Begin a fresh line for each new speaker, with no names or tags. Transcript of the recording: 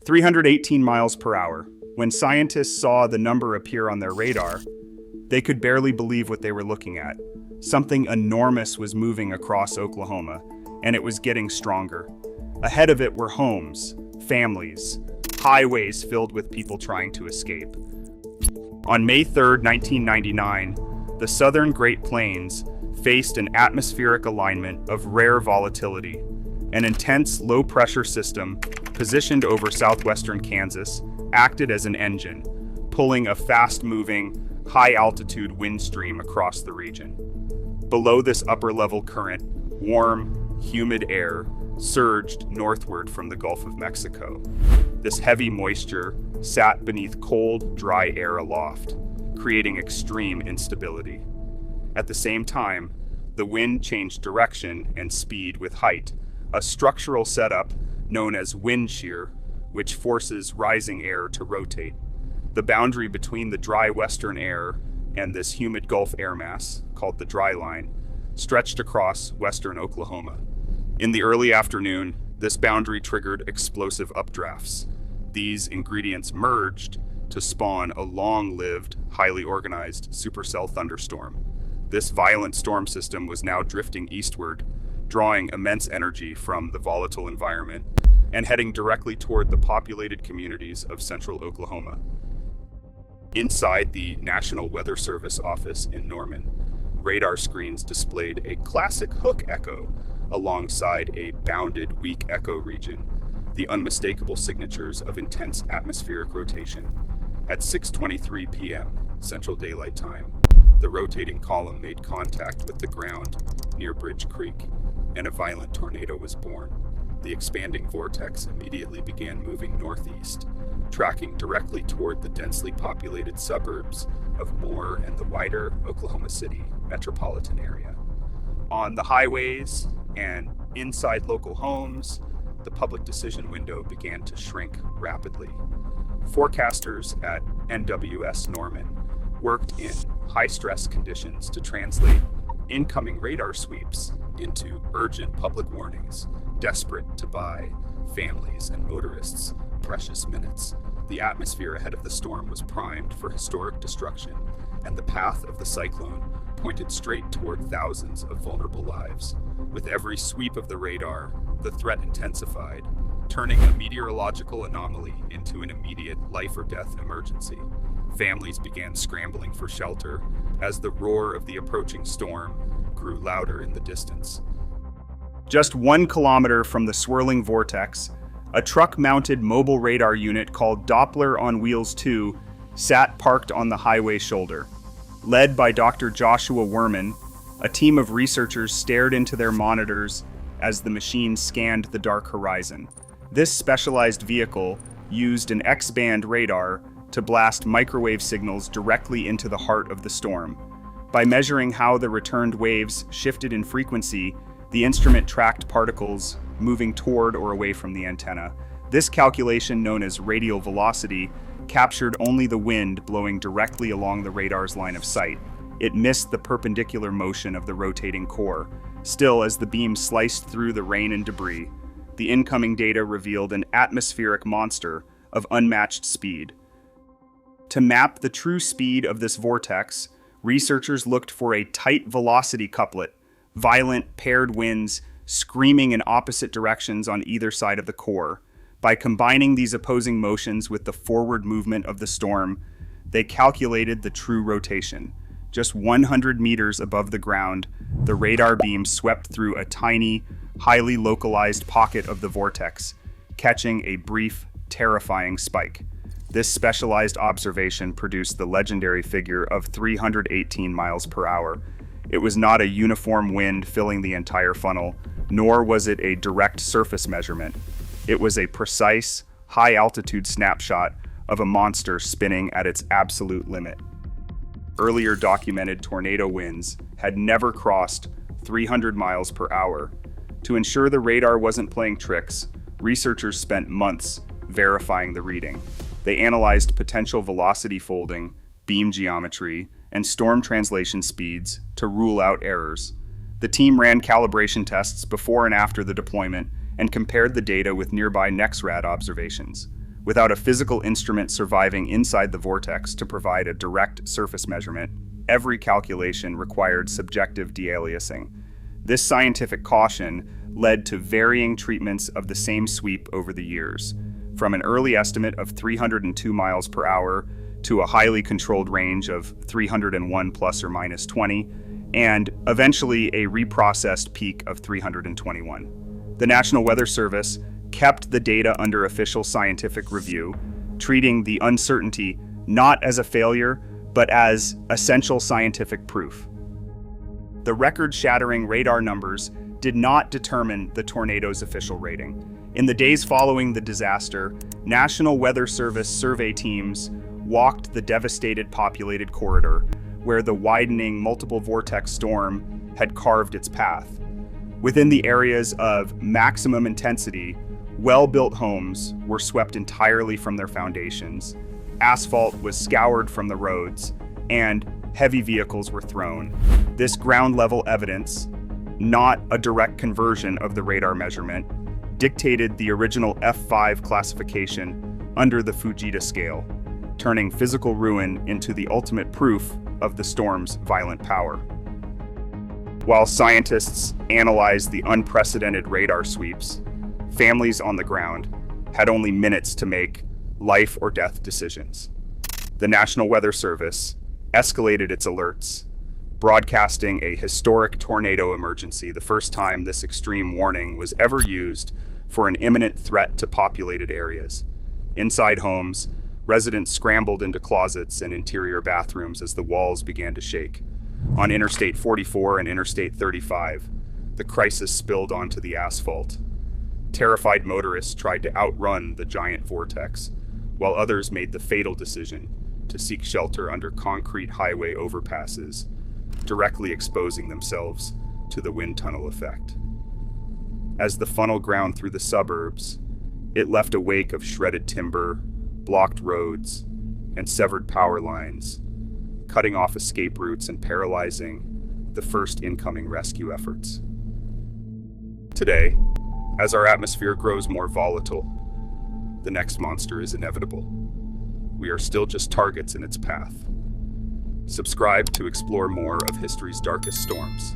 318 miles per hour. When scientists saw the number appear on their radar, they could barely believe what they were looking at. Something enormous was moving across Oklahoma, and it was getting stronger. Ahead of it were homes, families, highways filled with people trying to escape. On May 3, 1999, the southern Great Plains faced an atmospheric alignment of rare volatility. An intense low-pressure system positioned over southwestern Kansas acted as an engine, pulling a fast-moving, high-altitude wind stream across the region. Below this upper-level current, warm, humid air surged northward from the Gulf of Mexico. This heavy moisture sat beneath cold, dry air aloft, creating extreme instability. At the same time, the wind changed direction and speed with height, a structural setup known as wind shear, which forces rising air to rotate. The boundary between the dry western air and this humid Gulf air mass, called the dry line, stretched across western Oklahoma. In the early afternoon, this boundary triggered explosive updrafts. These ingredients merged to spawn a long-lived, highly organized supercell thunderstorm. This violent storm system was now drifting eastward, drawing immense energy from the volatile environment and heading directly toward the populated communities of central Oklahoma. Inside the National Weather Service office in Norman, radar screens displayed a classic hook echo alongside a bounded weak echo region, the unmistakable signatures of intense atmospheric rotation. At 6:23 p.m. Central Daylight Time, the rotating column made contact with the ground near Bridge Creek, and a violent tornado was born. The expanding vortex immediately began moving northeast, tracking directly toward the densely populated suburbs of Moore and the wider Oklahoma City metropolitan area. On the highways and inside local homes, the public decision window began to shrink rapidly. Forecasters at NWS Norman worked in high-stress conditions to translate incoming radar sweeps into urgent public warnings, desperate to buy families and motorists precious minutes. The atmosphere ahead of the storm was primed for historic destruction, and the path of the cyclone pointed straight toward thousands of vulnerable lives. With every sweep of the radar, the threat intensified, turning a meteorological anomaly into an immediate life-or-death emergency. Families began scrambling for shelter as the roar of the approaching storm grew louder in the distance. Just 1 kilometer from the swirling vortex, a truck-mounted mobile radar unit called Doppler on Wheels 2 sat parked on the highway shoulder. Led by Dr. Joshua Werman, a team of researchers stared into their monitors as the machine scanned the dark horizon. This specialized vehicle used an X-band radar to blast microwave signals directly into the heart of the storm. By measuring how the returned waves shifted in frequency, the instrument tracked particles moving toward or away from the antenna. This calculation, known as radial velocity, captured only the wind blowing directly along the radar's line of sight. It missed the perpendicular motion of the rotating core. Still, as the beam sliced through the rain and debris, the incoming data revealed an atmospheric monster of unmatched speed. To map the true speed of this vortex, researchers looked for a tight velocity couplet, violent paired winds screaming in opposite directions on either side of the core. By combining these opposing motions with the forward movement of the storm, they calculated the true rotation. Just 100 meters above the ground, the radar beam swept through a tiny, highly localized pocket of the vortex, catching a brief, terrifying spike. This specialized observation produced the legendary figure of 318 miles per hour. It was not a uniform wind filling the entire funnel, nor was it a direct surface measurement. It was a precise, high-altitude snapshot of a monster spinning at its absolute limit. Earlier documented tornado winds had never crossed 300 miles per hour. To ensure the radar wasn't playing tricks, researchers spent months verifying the reading. They analyzed potential velocity folding, beam geometry, and storm translation speeds to rule out errors. The team ran calibration tests before and after the deployment and compared the data with nearby NEXRAD observations. Without a physical instrument surviving inside the vortex to provide a direct surface measurement, every calculation required subjective de-aliasing. This scientific caution led to varying treatments of the same sweep over the years, from an early estimate of 302 miles per hour to a highly controlled range of 301 plus or minus 20, and eventually a reprocessed peak of 321. The National Weather Service kept the data under official scientific review, treating the uncertainty not as a failure, but as essential scientific proof. The record-shattering radar numbers did not determine the tornado's official rating. In the days following the disaster, National Weather Service survey teams walked the devastated populated corridor where the widening multiple vortex storm had carved its path. Within the areas of maximum intensity, well-built homes were swept entirely from their foundations, asphalt was scoured from the roads, and heavy vehicles were thrown. This ground-level evidence, not a direct conversion of the radar measurement, dictated the original F5 classification under the Fujita scale, turning physical ruin into the ultimate proof of the storm's violent power. While scientists analyzed the unprecedented radar sweeps, families on the ground had only minutes to make life or death decisions. The National Weather Service escalated its alerts, broadcasting a historic tornado emergency, the first time this extreme warning was ever used for an imminent threat to populated areas. Inside homes, residents scrambled into closets and interior bathrooms as the walls began to shake. On Interstate 44 and Interstate 35, the crisis spilled onto the asphalt. Terrified motorists tried to outrun the giant vortex, while others made the fatal decision to seek shelter under concrete highway overpasses, directly exposing themselves to the wind tunnel effect. As the funnel ground through the suburbs, it left a wake of shredded timber, blocked roads, and severed power lines, cutting off escape routes and paralyzing the first incoming rescue efforts. Today, as our atmosphere grows more volatile, the next monster is inevitable. We are still just targets in its path. Subscribe to explore more of history's darkest storms.